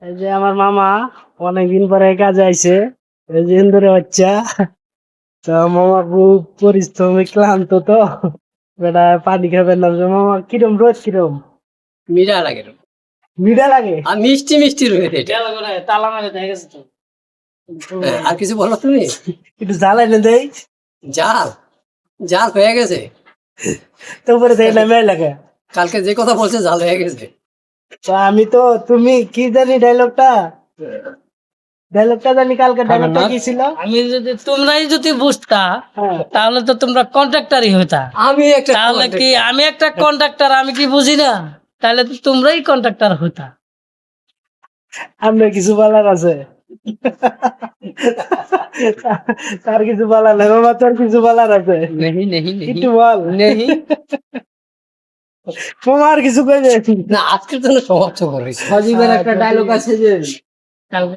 এই যে আমার মামা অনেকদিন পরে কাজে আইছে, এই যে ইন্দুরে বাচ্চা। তো মামা খুব পরিশ্রমী ক্লান্ত তো, বেটা পানি খাবেন না। যে মামা কিরম রোদ কিরম মিঠা লাগে মিঠা লাগে? আর মিষ্টি মিষ্টি রয়েছে এটা। তালা মেরে দেখে গেছে তো। আর কিছু বলো তুমি? একটু জ্বালাই না দেই জাল জাল হয়ে গেছে। তো উপরে থেকে নামে লাগে। কালকে যে কথা বলছে জাল হয়ে গেছে। তো আমি তো, তুমি কি জানি ডায়লগটা জানি, কালকে ডায়লগটা কি ছিল? আমি যদি তোমরাই যদি বুঝতা হ্যাঁ, তাহলে তো তোমরা কন্ট্রাক্টরই হইতা। আমি একটা তাহলে কি আমি একটা কন্ট্রাক্টর, আমি কি বুঝি না? তাহলে তো তোমরাই কন্ট্রাক্টর হইতা। আপনার কিছু বলার আছে? তার কিছু বলার নেই মামা, তোর কিছু বলার আছে? নেহি নেহি নেহি একটু বল। নেহি। মামা আর কিছু কইবে? না, আজকের জন্য সমাপ্ত করেছি। সজীবের একটা ডায়লগ আছে যে, কালকে